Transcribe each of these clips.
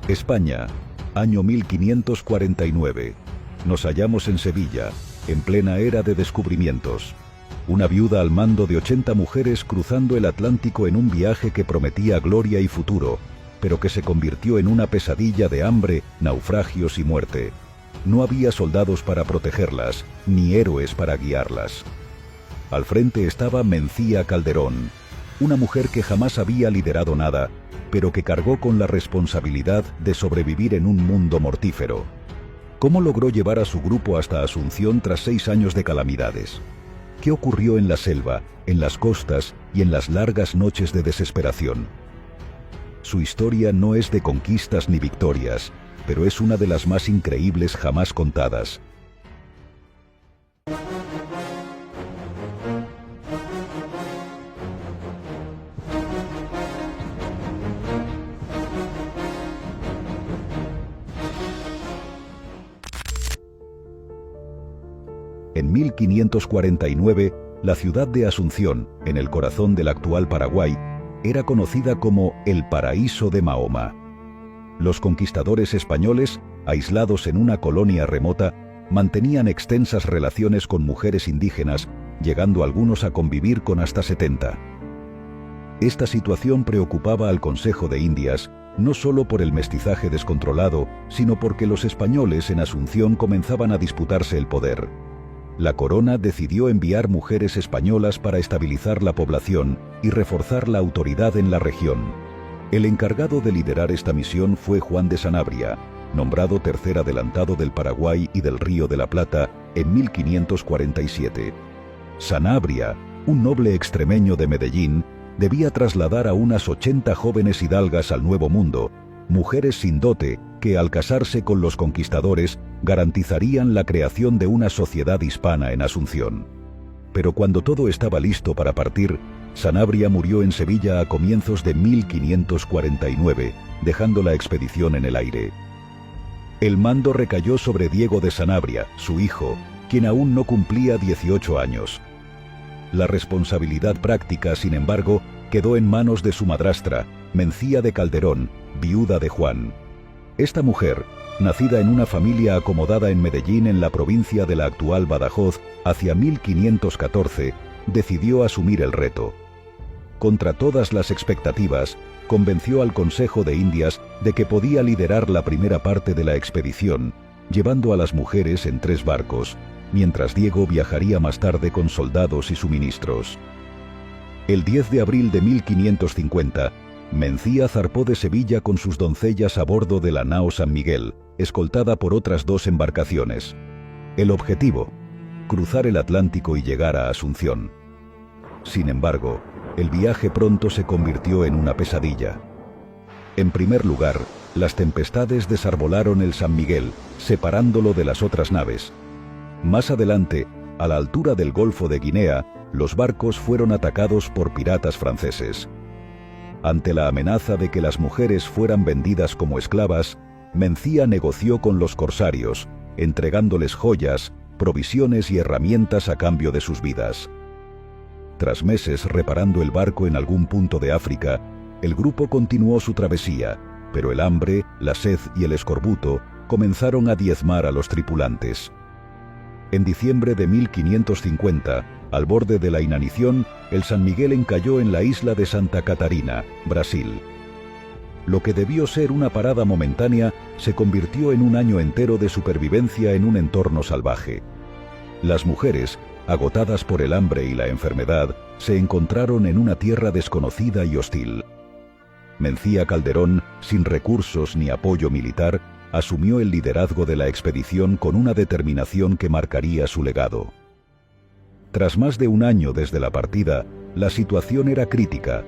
España, año 1549. Nos hallamos en Sevilla, en plena era de descubrimientos. Una viuda al mando de 80 mujeres cruzando el Atlántico en un viaje que prometía gloria y futuro, pero que se convirtió en una pesadilla de hambre, naufragios y muerte. No había soldados para protegerlas, ni héroes para guiarlas. Al frente estaba Mencía Calderón, una mujer que jamás había liderado nada, pero que cargó con la responsabilidad de sobrevivir en un mundo mortífero. ¿Cómo logró llevar a su grupo hasta Asunción tras 6 años de calamidades? ¿Qué ocurrió en la selva, en las costas y en las largas noches de desesperación? Su historia no es de conquistas ni victorias, pero es una de las más increíbles jamás contadas. En 1549, la ciudad de Asunción, en el corazón del actual Paraguay, era conocida como el paraíso de Mahoma. Los conquistadores españoles, aislados en una colonia remota, mantenían extensas relaciones con mujeres indígenas, llegando algunos a convivir con hasta 70. Esta situación preocupaba al Consejo de Indias, no solo por el mestizaje descontrolado, sino porque los españoles en Asunción comenzaban a disputarse el poder. La corona decidió enviar mujeres españolas para estabilizar la población y reforzar la autoridad en la región. El encargado de liderar esta misión fue Juan de Sanabria, nombrado tercer adelantado del Paraguay y del Río de la Plata en 1547. Sanabria, un noble extremeño de Medellín, debía trasladar a unas 80 jóvenes hidalgas al Nuevo Mundo, mujeres sin dote que, al casarse con los conquistadores, garantizarían la creación de una sociedad hispana en Asunción. Pero cuando todo estaba listo para partir, Sanabria murió en Sevilla a comienzos de 1549, dejando la expedición en el aire. El mando recayó sobre Diego de Sanabria, su hijo, quien aún no cumplía 18 años. La responsabilidad práctica, sin embargo, quedó en manos de su madrastra, Mencía de Calderón, viuda de Juan. Esta mujer, nacida en una familia acomodada en Medellín en la provincia de la actual Badajoz, hacia 1514, decidió asumir el reto. Contra todas las expectativas, convenció al Consejo de Indias de que podía liderar la primera parte de la expedición, llevando a las mujeres en 3 barcos, mientras Diego viajaría más tarde con soldados y suministros. El 10 de abril de 1550, Mencía zarpó de Sevilla con sus doncellas a bordo de la nao San Miguel, escoltada por otras 2 embarcaciones. El objetivo: cruzar el Atlántico y llegar a Asunción. Sin embargo, el viaje pronto se convirtió en una pesadilla. En primer lugar, las tempestades desarbolaron el San Miguel, separándolo de las otras naves. Más adelante, a la altura del Golfo de Guinea, los barcos fueron atacados por piratas franceses. Ante la amenaza de que las mujeres fueran vendidas como esclavas, Mencía negoció con los corsarios, entregándoles joyas, provisiones y herramientas a cambio de sus vidas. Tras meses reparando el barco en algún punto de África, el grupo continuó su travesía, pero el hambre, la sed y el escorbuto comenzaron a diezmar a los tripulantes. En diciembre de 1550, al borde de la inanición, el San Miguel encalló en la isla de Santa Catarina, Brasil. Lo que debió ser una parada momentánea se convirtió en un año entero de supervivencia en un entorno salvaje. Las mujeres, agotadas por el hambre y la enfermedad, se encontraron en una tierra desconocida y hostil. Mencía Calderón, sin recursos ni apoyo militar, asumió el liderazgo de la expedición con una determinación que marcaría su legado. Tras más de un año desde la partida, la situación era crítica.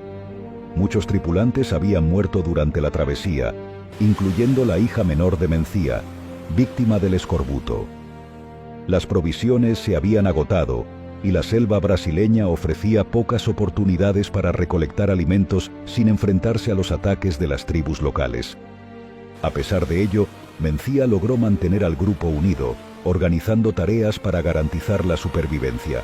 Muchos tripulantes habían muerto durante la travesía, incluyendo la hija menor de Mencía, víctima del escorbuto. Las provisiones se habían agotado y la selva brasileña ofrecía pocas oportunidades para recolectar alimentos sin enfrentarse a los ataques de las tribus locales. A pesar de ello, Mencía logró mantener al grupo unido, organizando tareas para garantizar la supervivencia.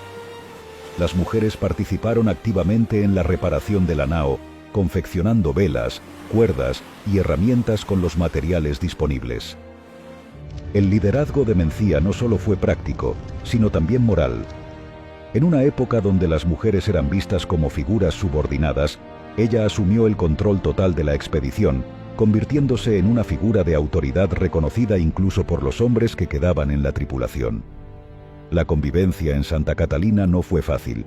Las mujeres participaron activamente en la reparación de la nao, confeccionando velas, cuerdas y herramientas con los materiales disponibles. El liderazgo de Mencía no solo fue práctico, sino también moral. En una época donde las mujeres eran vistas como figuras subordinadas, ella asumió el control total de la expedición, convirtiéndose en una figura de autoridad reconocida incluso por los hombres que quedaban en la tripulación. La convivencia en Santa Catalina no fue fácil.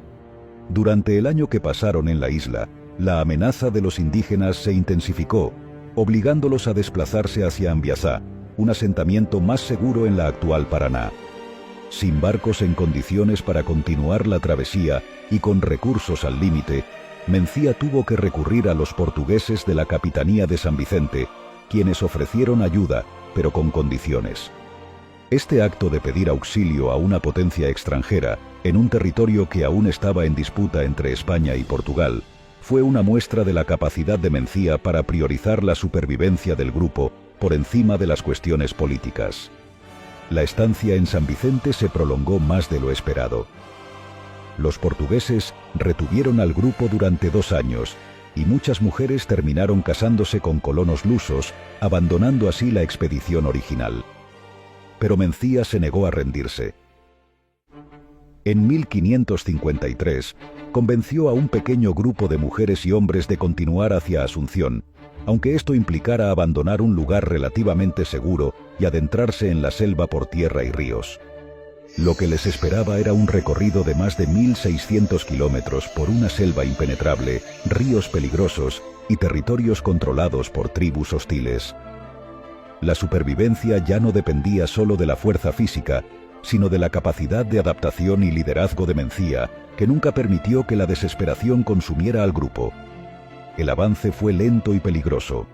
Durante el año que pasaron en la isla, la amenaza de los indígenas se intensificó, obligándolos a desplazarse hacia Ambiasá, un asentamiento más seguro en la actual Paraná. Sin barcos en condiciones para continuar la travesía y con recursos al límite, Mencía tuvo que recurrir a los portugueses de la Capitanía de San Vicente, quienes ofrecieron ayuda, pero con condiciones. Este acto de pedir auxilio a una potencia extranjera, en un territorio que aún estaba en disputa entre España y Portugal, fue una muestra de la capacidad de Mencía para priorizar la supervivencia del grupo por encima de las cuestiones políticas. La estancia en San Vicente se prolongó más de lo esperado. Los portugueses retuvieron al grupo durante 2 años, y muchas mujeres terminaron casándose con colonos lusos, abandonando así la expedición original. Pero Mencía se negó a rendirse. En 1553, convenció a un pequeño grupo de mujeres y hombres de continuar hacia Asunción, aunque esto implicara abandonar un lugar relativamente seguro y adentrarse en la selva por tierra y ríos. Lo que les esperaba era un recorrido de más de 1.600 kilómetros por una selva impenetrable, ríos peligrosos y territorios controlados por tribus hostiles. La supervivencia ya no dependía solo de la fuerza física, sino de la capacidad de adaptación y liderazgo de Mencía, que nunca permitió que la desesperación consumiera al grupo. El avance fue lento y peligroso.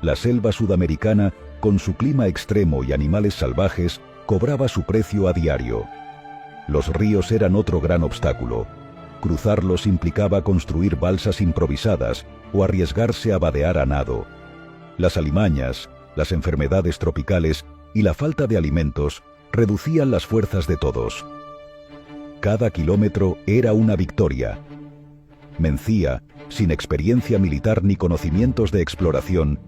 La selva sudamericana, con su clima extremo y animales salvajes, cobraba su precio a diario. Los ríos eran otro gran obstáculo. Cruzarlos implicaba construir balsas improvisadas o arriesgarse a vadear a nado. Las alimañas, las enfermedades tropicales y la falta de alimentos reducían las fuerzas de todos. Cada kilómetro era una victoria. Mencía, sin experiencia militar ni conocimientos de exploración,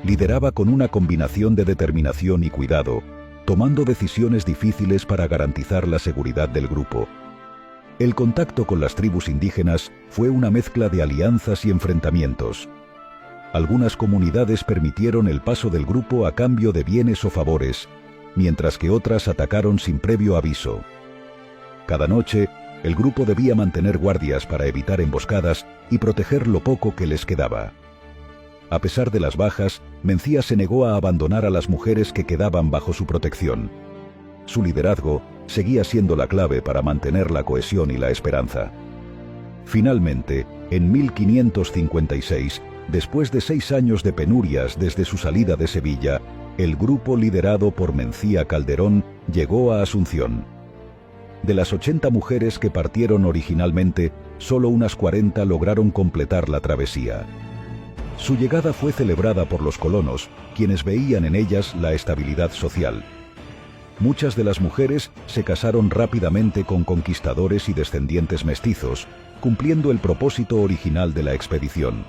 lideraba con una combinación de determinación y cuidado, tomando decisiones difíciles para garantizar la seguridad del grupo. El contacto con las tribus indígenas fue una mezcla de alianzas y enfrentamientos. Algunas comunidades permitieron el paso del grupo a cambio de bienes o favores, mientras que otras atacaron sin previo aviso. Cada noche, el grupo debía mantener guardias para evitar emboscadas y proteger lo poco que les quedaba. A pesar de las bajas, Mencía se negó a abandonar a las mujeres que quedaban bajo su protección. Su liderazgo seguía siendo la clave para mantener la cohesión y la esperanza. Finalmente, en 1556, después de 6 años de penurias desde su salida de Sevilla, el grupo liderado por Mencía Calderón llegó a Asunción. De las 80 mujeres que partieron originalmente, solo unas 40 lograron completar la travesía. Su llegada fue celebrada por los colonos, quienes veían en ellas la estabilidad social. Muchas de las mujeres se casaron rápidamente con conquistadores y descendientes mestizos, cumpliendo el propósito original de la expedición.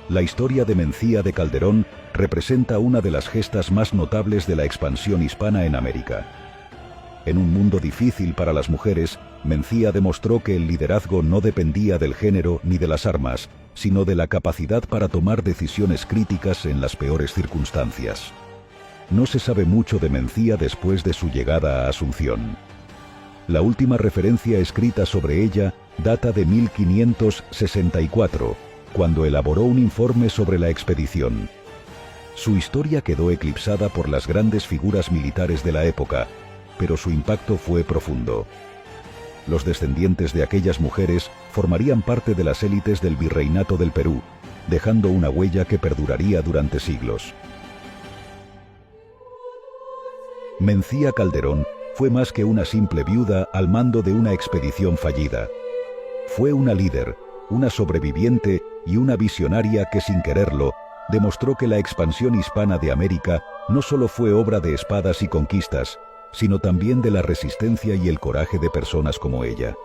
La historia de Mencía de Calderón representa una de las gestas más notables de la expansión hispana en América. En un mundo difícil para las mujeres, Mencía demostró que el liderazgo no dependía del género ni de las armas, sino de la capacidad para tomar decisiones críticas en las peores circunstancias. No se sabe mucho de Mencía después de su llegada a Asunción. La última referencia escrita sobre ella data de 1564, cuando elaboró un informe sobre la expedición. Su historia quedó eclipsada por las grandes figuras militares de la época, pero su impacto fue profundo. Los descendientes de aquellas mujeres formarían parte de las élites del Virreinato del Perú, dejando una huella que perduraría durante siglos. Mencía Calderón fue más que una simple viuda al mando de una expedición fallida. Fue una líder, una sobreviviente y una visionaria que, sin quererlo, demostró que la expansión hispana de América no solo fue obra de espadas y conquistas, sino también de la resistencia y el coraje de personas como ella.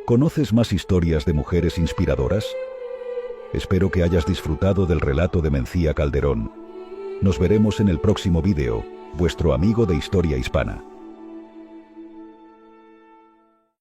¿Conoces más historias de mujeres inspiradoras? Espero que hayas disfrutado del relato de Mencía Calderón. Nos veremos en el próximo vídeo, vuestro amigo de Historia Hispana.